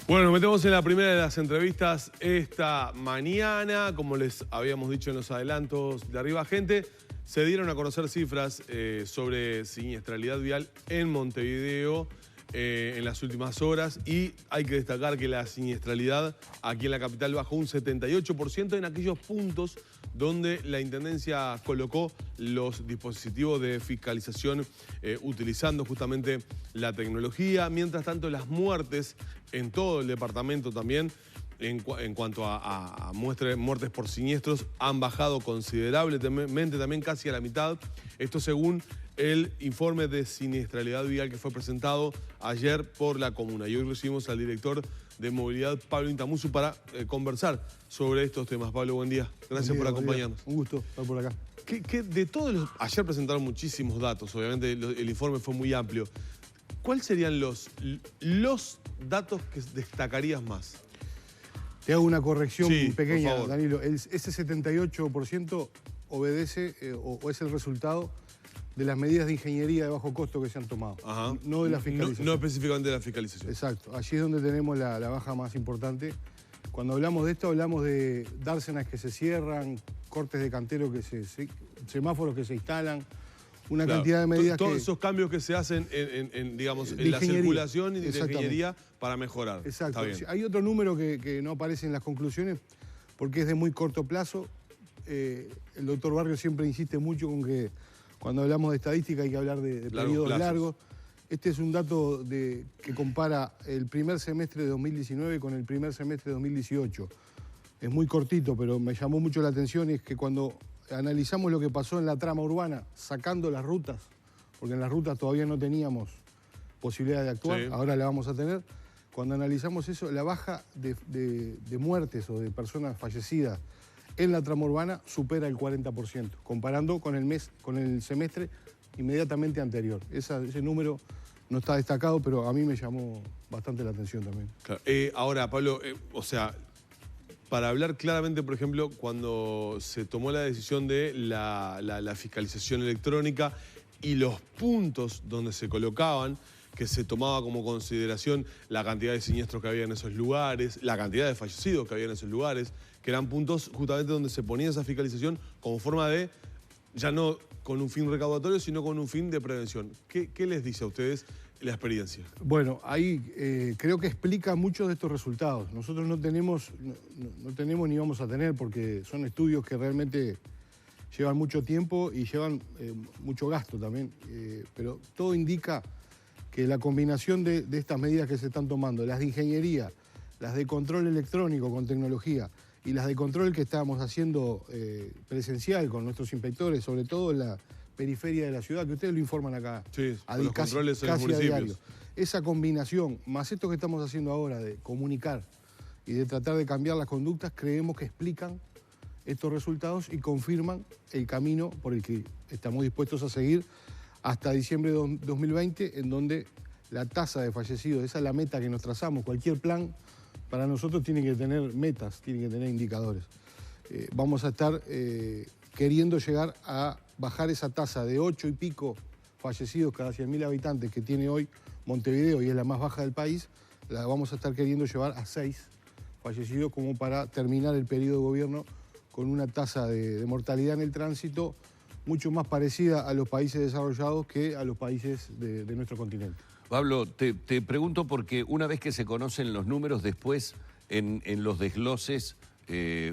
Bueno, nos metemos en la primera de las entrevistas esta mañana. Como les habíamos dicho en los adelantos de Arriba Gente, se dieron a conocer cifras sobre siniestralidad vial en Montevideo en las últimas horas. Y hay que destacar que la siniestralidad aquí en la capital bajó un 78% en aquellos puntos donde la Intendencia colocó los dispositivos de fiscalización utilizando justamente la tecnología. Mientras tanto, las muertes en todo el departamento también, en cuanto a muertes por siniestros, han bajado considerablemente, también casi a la mitad. Esto según el informe de siniestralidad vial que fue presentado ayer por la comuna. Y hoy recibimos al director de movilidad, Pablo Intamuzú, para conversar sobre estos temas. Pablo, buen día. Gracias por acompañarnos. Un gusto estar por acá. De todos ayer presentaron muchísimos datos, obviamente el informe fue muy amplio. ¿Cuáles serían los datos que destacarías más? Te hago una corrección pequeña, por favor. Danilo. Ese 78% obedece o es el resultado de las medidas de ingeniería de bajo costo que se han tomado. Ajá. No de la fiscalización. No específicamente de la fiscalización. Exacto. Allí es donde tenemos la baja más importante. Cuando hablamos de esto, hablamos de dársenas que se cierran, cortes de cantero, semáforos que se instalan, una cantidad de medidas todos esos cambios que se hacen digamos, en la circulación y de ingeniería para mejorar. Exacto. Está bien. Hay otro número que no aparece en las conclusiones porque es de muy corto plazo. El doctor Barrio siempre insiste mucho con que cuando hablamos de estadística hay que hablar de periodos largos. Este es un dato que compara el primer semestre de 2019 con el primer semestre de 2018. Es muy cortito, pero me llamó mucho la atención, es que cuando analizamos lo que pasó en la trama urbana, sacando las rutas, porque en las rutas todavía no teníamos posibilidad de actuar, ahora la vamos a tener. Cuando analizamos eso, la baja de muertes o de personas fallecidas en la trama urbana supera el 40%, comparando con el semestre inmediatamente anterior. Ese número no está destacado, pero a mí me llamó bastante la atención también. Claro. Ahora, Pablo, o sea, para hablar claramente, por ejemplo, cuando se tomó la decisión de la fiscalización electrónica y los puntos donde se colocaban, que se tomaba como consideración la cantidad de siniestros que había en esos lugares, la cantidad de fallecidos que había en esos lugares, que eran puntos justamente donde se ponía esa fiscalización como forma de, ya no con un fin recaudatorio, sino con un fin de prevención. ¿Qué les dice a ustedes la experiencia? Bueno, ahí creo que explica muchos de estos resultados. Nosotros no tenemos ni vamos a tener, porque son estudios que realmente llevan mucho tiempo y llevan mucho gasto también. Pero todo indica que la combinación de estas medidas que se están tomando, las de ingeniería, las de control electrónico con tecnología y las de control que estábamos haciendo presencial con nuestros inspectores, sobre todo en la periferia de la ciudad, que ustedes lo informan acá, sí, los controles en los casi a diario. municipios. Esa combinación, más esto que estamos haciendo ahora de comunicar y de tratar de cambiar las conductas, creemos que explican estos resultados y confirman el camino por el que estamos dispuestos a seguir hasta diciembre de 2020, en donde la tasa de fallecidos, esa es la meta que nos trazamos. Cualquier plan para nosotros tiene que tener metas, tiene que tener indicadores. Vamos a estar queriendo llegar a bajar esa tasa de 8 y pico fallecidos cada 100.000 habitantes que tiene hoy Montevideo y es la más baja del país, la vamos a estar queriendo llevar a 6 fallecidos como para terminar el periodo de gobierno con una tasa de mortalidad en el tránsito mucho más parecida a los países desarrollados que a los países de nuestro continente. Pablo, te pregunto porque una vez que se conocen los números, después en los desgloses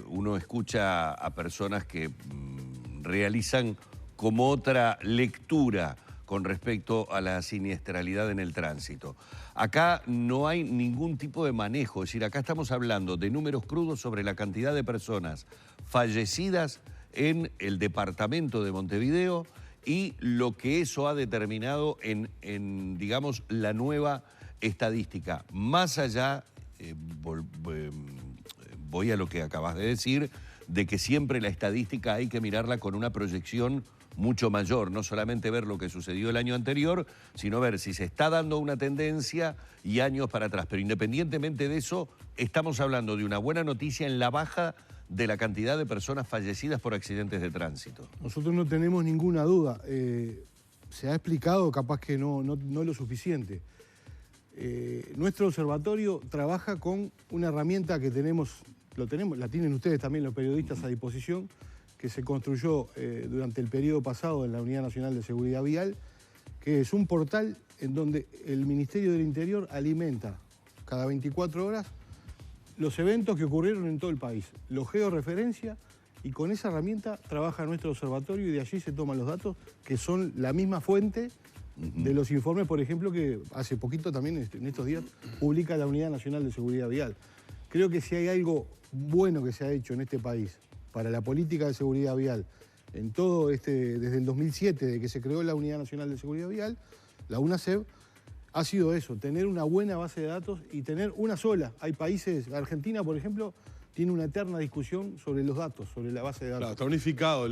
uno escucha a personas que realizan como otra lectura con respecto a la siniestralidad en el tránsito. Acá no hay ningún tipo de manejo, es decir, acá estamos hablando de números crudos sobre la cantidad de personas fallecidas en el departamento de Montevideo y lo que eso ha determinado en digamos, la nueva estadística. Más allá, voy a lo que acabas de decir, de que siempre la estadística hay que mirarla con una proyección mucho mayor, no solamente ver lo que sucedió el año anterior, sino ver si se está dando una tendencia y años para atrás. Pero independientemente de eso, estamos hablando de una buena noticia en la baja de la cantidad de personas fallecidas por accidentes de tránsito. Nosotros no tenemos ninguna duda. Se ha explicado, capaz que no lo suficiente. Nuestro observatorio trabaja con una herramienta que la tienen ustedes también los periodistas a disposición, que se construyó durante el periodo pasado en la Unidad Nacional de Seguridad Vial, que es un portal en donde el Ministerio del Interior alimenta cada 24 horas los eventos que ocurrieron en todo el país, los georreferencia, y con esa herramienta trabaja nuestro observatorio y de allí se toman los datos que son la misma fuente de los informes, por ejemplo, que hace poquito también, en estos días, publica la Unidad Nacional de Seguridad Vial. Creo que si hay algo bueno que se ha hecho en este país para la política de seguridad vial, en todo desde el 2007, de que se creó la Unidad Nacional de Seguridad Vial, la UNASEV, ha sido eso, tener una buena base de datos y tener una sola. Hay países, Argentina, por ejemplo, tiene una eterna discusión sobre los datos, sobre la base de datos. Claro, está unificado.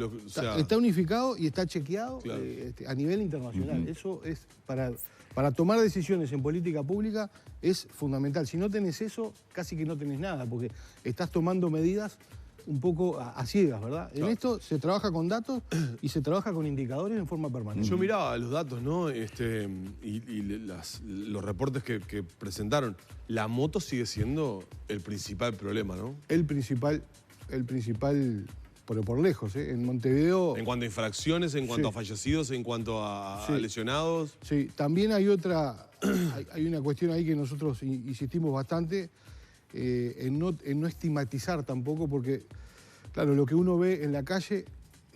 Está unificado y está chequeado, claro, a nivel internacional. Eso es para tomar decisiones en política pública es fundamental. Si no tenés eso, casi que no tenés nada, porque estás tomando medidas un poco a ciegas, ¿verdad? Claro. En esto se trabaja con datos y se trabaja con indicadores en forma permanente. Yo miraba los datos, ¿no? Los reportes que presentaron. La moto sigue siendo el principal problema, ¿no? El principal, pero por lejos, ¿eh? En Montevideo... En cuanto a infracciones, en cuanto a fallecidos, en cuanto a lesionados. Sí, también hay hay una cuestión ahí que nosotros insistimos bastante, en no estigmatizar tampoco, porque, claro, lo que uno ve en la calle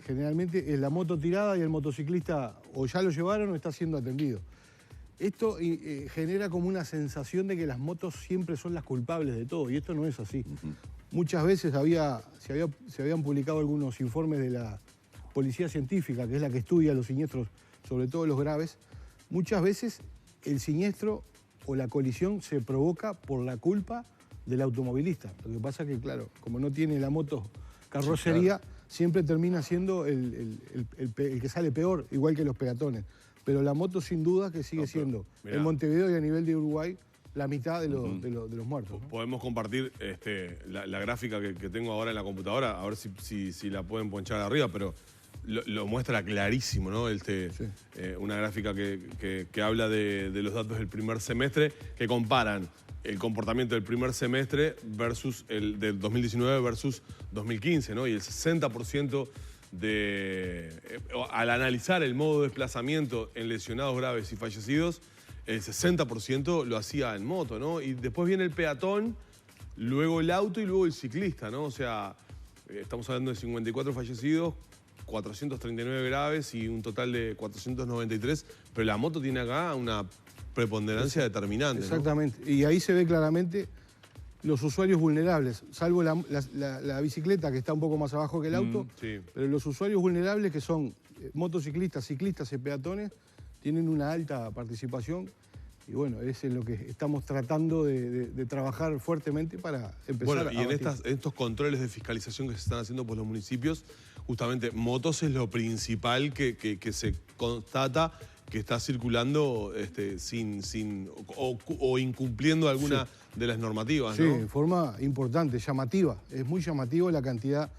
generalmente es la moto tirada y el motociclista o ya lo llevaron o está siendo atendido. Esto genera como una sensación de que las motos siempre son las culpables de todo, y esto no es así. Muchas veces se habían publicado algunos informes de la Policía Científica, que es la que estudia los siniestros, sobre todo los graves. Muchas veces el siniestro o la colisión se provoca por la culpa del automovilista. Lo que pasa es que, claro, como no tiene la moto carrocería, sí, claro, siempre termina siendo el que sale peor, igual que los peatones. Pero la moto sin duda que sigue siendo, en Montevideo y a nivel de Uruguay, la mitad de los muertos, ¿no? Podemos compartir la gráfica que tengo ahora en la computadora, a ver si la pueden ponchar arriba, pero lo muestra clarísimo, ¿no? Una gráfica que habla de los datos del primer semestre, que comparan el comportamiento del primer semestre versus el del 2019 versus 2015, ¿no? Y el 60% al analizar el modo de desplazamiento en lesionados graves y fallecidos, el 60% lo hacía en moto, ¿no? Y después viene el peatón, luego el auto y luego el ciclista, ¿no? O sea, estamos hablando de 54 fallecidos, 439 graves y un total de 493, pero la moto tiene acá una preponderancia determinante, ¿no? Exactamente, y ahí se ve claramente los usuarios vulnerables, salvo la bicicleta que está un poco más abajo que el auto, sí, pero los usuarios vulnerables que son motociclistas, ciclistas y peatones tienen una alta participación y bueno, es en lo que estamos tratando de trabajar fuertemente para empezar a... Bueno, y en estos controles de fiscalización que se están haciendo por los municipios, justamente motos es lo principal que se constata que está circulando o incumpliendo alguna de las normativas, ¿no? Sí, en forma importante, llamativa. Es muy llamativo la cantidad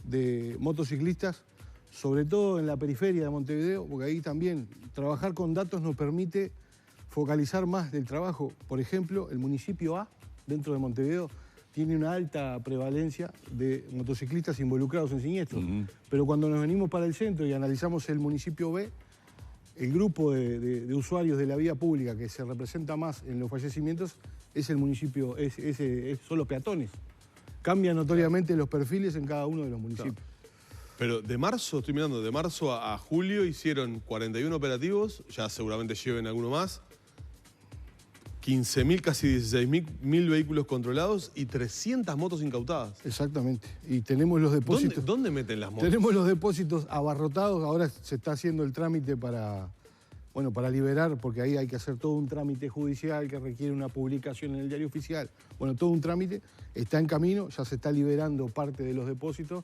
de motociclistas, sobre todo en la periferia de Montevideo, porque ahí también trabajar con datos nos permite focalizar más del trabajo. Por ejemplo, el municipio A, dentro de Montevideo, tiene una alta prevalencia de motociclistas involucrados en siniestros. Pero cuando nos venimos para el centro y analizamos el municipio B, el grupo de usuarios de la vía pública que se representa más en los fallecimientos es el municipio, son los peatones. Cambian notoriamente los perfiles en cada uno de los municipios. Claro. Pero de marzo, estoy mirando, de marzo a julio hicieron 41 operativos, ya seguramente lleven alguno más, 15.000, casi 16.000 vehículos controlados y 300 motos incautadas. Exactamente. Y tenemos los depósitos... ¿Dónde meten las motos? Tenemos los depósitos abarrotados. Ahora se está haciendo el trámite para liberar, porque ahí hay que hacer todo un trámite judicial que requiere una publicación en el diario oficial. Bueno, todo un trámite. Está en camino, ya se está liberando parte de los depósitos.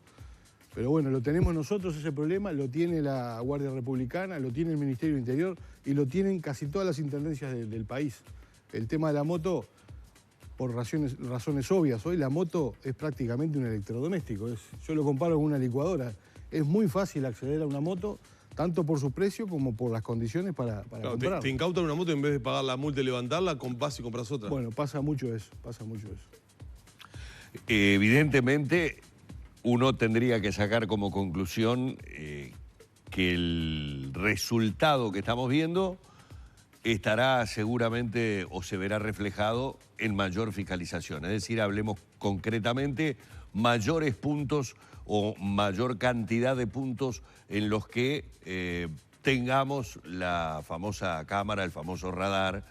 Pero bueno, lo tenemos nosotros ese problema, lo tiene la Guardia Republicana, lo tiene el Ministerio del Interior y lo tienen casi todas las intendencias del país. El tema de la moto, por razones obvias, hoy la moto es prácticamente un electrodoméstico. Yo lo comparo con una licuadora. Es muy fácil acceder a una moto, tanto por su precio como por las condiciones para Claro, comprarlo. te incautan una moto y en vez de pagar la multa y levantarla, vas y compras otra. Bueno, pasa mucho eso, pasa mucho eso. Evidentemente, uno tendría que sacar como conclusión que el resultado que estamos viendo estará seguramente o se verá reflejado en mayor fiscalización. Es decir, hablemos concretamente, mayores puntos o mayor cantidad de puntos en los que tengamos la famosa cámara, el famoso radar,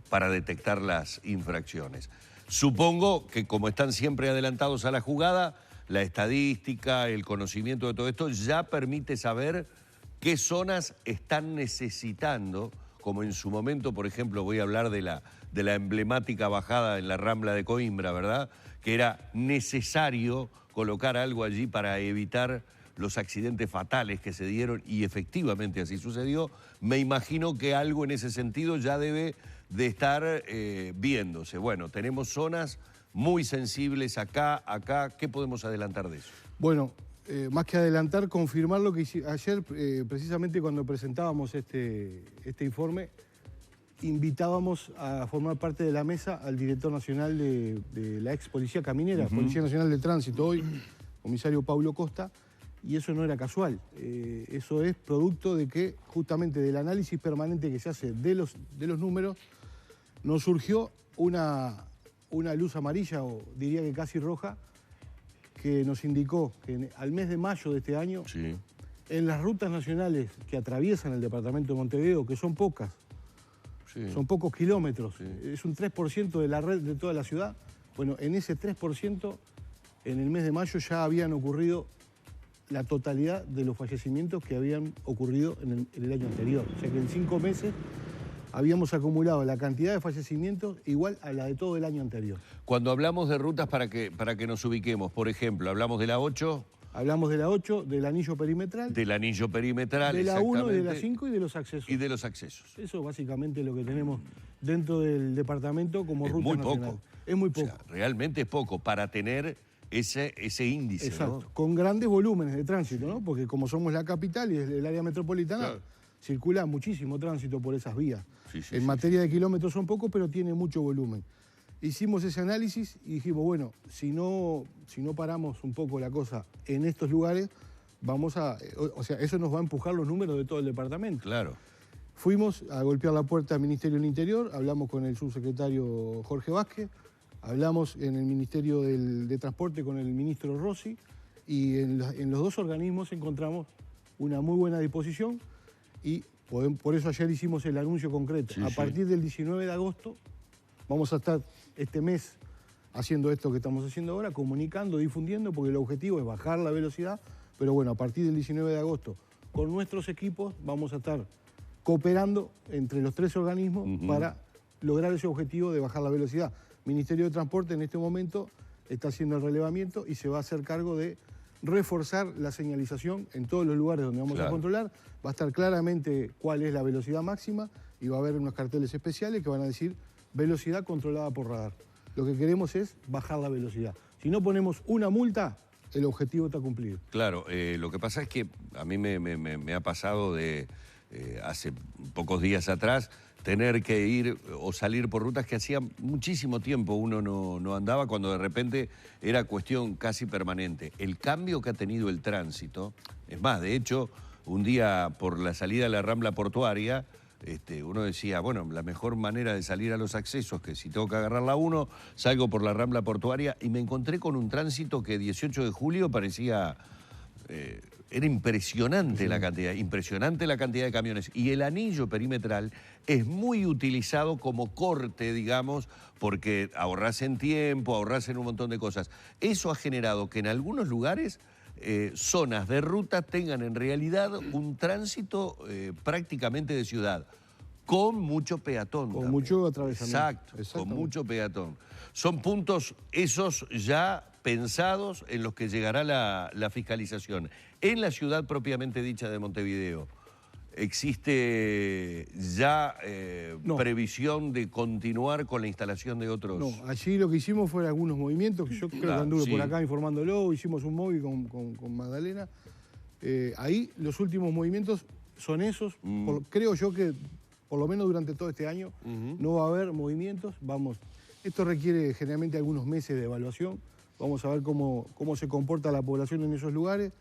para detectar las infracciones. Supongo que como están siempre adelantados a la jugada, la estadística, el conocimiento de todo esto ya permite saber qué zonas están necesitando, como en su momento, por ejemplo, voy a hablar de la emblemática bajada en la Rambla de Coimbra, ¿verdad? Que era necesario colocar algo allí para evitar los accidentes fatales que se dieron, y efectivamente así sucedió. Me imagino que algo en ese sentido ya debe de estar viéndose. Bueno, tenemos zonas muy sensibles acá. ¿Qué podemos adelantar de eso? Bueno, más que adelantar, confirmar lo que ayer, precisamente cuando presentábamos este informe, invitábamos a formar parte de la mesa al director nacional de la ex Policía Caminera, Policía Nacional de Tránsito hoy, comisario Paulo Costa, y eso no era casual. Eso es producto de que justamente del análisis permanente que se hace de los números, nos surgió una luz amarilla, o diría que casi roja, que nos indicó que al mes de mayo de este año, Sí. en las rutas nacionales que atraviesan el departamento de Montevideo, que son pocas, Sí. son pocos kilómetros, Sí. es un 3% de la red de toda la ciudad, bueno, en ese 3%, en el mes de mayo ya habían ocurrido la totalidad de los fallecimientos que habían ocurrido en el año anterior. O sea que en 5 meses habíamos acumulado la cantidad de fallecimientos igual a la de todo el año anterior. Cuando hablamos de rutas, para que nos ubiquemos, por ejemplo, hablamos de la 8, Hablamos de la 8, del anillo perimetral, del anillo perimetral, de la 1 y de la exactamente, 5 y de los accesos. y de los accesos. Eso es básicamente lo que tenemos dentro del departamento como Es ruta muy nacional. poco. Es muy O poco. sea, realmente es poco para tener ese índice, Exacto, ¿no? con grandes volúmenes de tránsito, ¿no? Porque como somos la capital y es el área metropolitana, Claro. circula muchísimo tránsito por esas vías. Sí, sí, En sí, materia de kilómetros son pocos, pero tiene mucho volumen. Hicimos ese análisis y dijimos, bueno, si no paramos un poco la cosa en estos lugares, vamos a... O sea, eso nos va a empujar los números de todo el departamento. Claro. Fuimos a golpear la puerta al Ministerio del Interior, hablamos con el subsecretario Jorge Vázquez, hablamos en el Ministerio de Transporte con el ministro Rossi, y en los dos organismos encontramos una muy buena disposición, y por eso ayer hicimos el anuncio concreto. Sí, A sí. partir del 19 de agosto vamos a estar este mes haciendo esto que estamos haciendo ahora, comunicando, difundiendo, porque el objetivo es bajar la velocidad, pero bueno, a partir del 19 de agosto, con nuestros equipos vamos a estar cooperando entre los 3 organismos para lograr ese objetivo de bajar la velocidad. Ministerio de Transporte en este momento está haciendo el relevamiento y se va a hacer cargo de reforzar la señalización en todos los lugares donde vamos Claro. a controlar. Va a estar claramente cuál es la velocidad máxima y va a haber unos carteles especiales que van a decir velocidad controlada por radar. Lo que queremos es bajar la velocidad. Si no ponemos una multa, el objetivo está cumplido. Claro, lo que pasa es que a mí me ha pasado de hace pocos días atrás tener que ir o salir por rutas que hacía muchísimo tiempo uno no andaba, cuando de repente era cuestión casi permanente. El cambio que ha tenido el tránsito, es más, de hecho, un día por la salida de la Rambla Portuaria, uno decía, bueno, la mejor manera de salir a los accesos, que si tengo que agarrar la 1, salgo por la Rambla Portuaria, y me encontré con un tránsito que 18 de julio parecía... era impresionante la cantidad de camiones. Y el anillo perimetral es muy utilizado como corte, digamos, porque ahorrás en tiempo, ahorrás en un montón de cosas. Eso ha generado que en algunos lugares zonas de ruta tengan en realidad un tránsito prácticamente de ciudad, con mucho peatón. Con también. mucho atravesamiento. Exacto, con Exactamente. mucho peatón. Son puntos esos ya pensados en los que llegará la fiscalización. En la ciudad propiamente dicha de Montevideo, ¿existe ya No. previsión de continuar con la instalación de otros? No, allí lo que hicimos fueron algunos movimientos, que yo creo que anduve sí. por acá informándolo, hicimos un móvil con Magdalena, Ahí los últimos movimientos son esos. Creo yo que por lo menos durante todo este año no va a haber movimientos. Esto requiere generalmente algunos meses de evaluación. Vamos a ver cómo se comporta la población en esos lugares.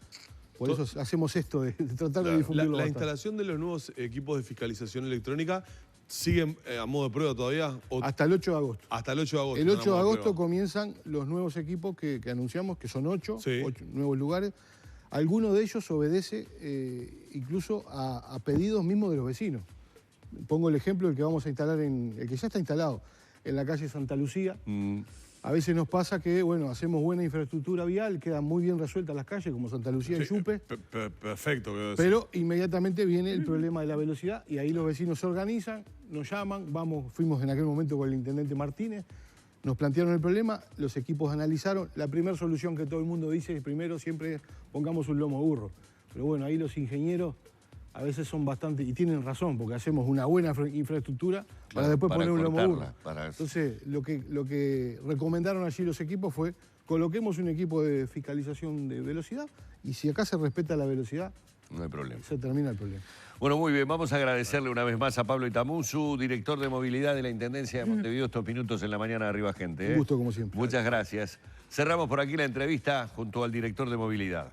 Por eso hacemos esto de tratar de difundirlo. La instalación de los nuevos equipos de fiscalización electrónica sigue a modo de prueba todavía. Hasta el 8 de agosto. Hasta el 8 de agosto. El 8 de agosto comienzan los nuevos equipos que anunciamos, que son 8 nuevos lugares. Alguno de ellos obedece incluso a pedidos mismos de los vecinos. Pongo el ejemplo del que vamos a instalar, el que ya está instalado en la calle Santa Lucía. A veces nos pasa que, bueno, hacemos buena infraestructura vial, quedan muy bien resueltas las calles, como Santa Lucía y Yupe. Perfecto. Pero inmediatamente viene el problema de la velocidad y ahí los vecinos se organizan, nos llaman, fuimos en aquel momento con el intendente Martínez, nos plantearon el problema, los equipos analizaron. La primera solución que todo el mundo dice es primero siempre pongamos un lomo burro. Pero bueno, ahí los ingenieros a veces son bastante, y tienen razón, porque hacemos una buena infraestructura para después poner un lomo burro. Entonces, lo que recomendaron allí los equipos fue, coloquemos un equipo de fiscalización de velocidad, y si acá se respeta la velocidad, no hay problema. Se termina el problema. Bueno, muy bien, vamos a agradecerle una vez más a Pablo Itamuzu, director de movilidad de la Intendencia de Montevideo, estos minutos en la mañana de Arriba Gente. Un gusto como siempre. Muchas gracias. Cerramos por aquí la entrevista junto al director de movilidad.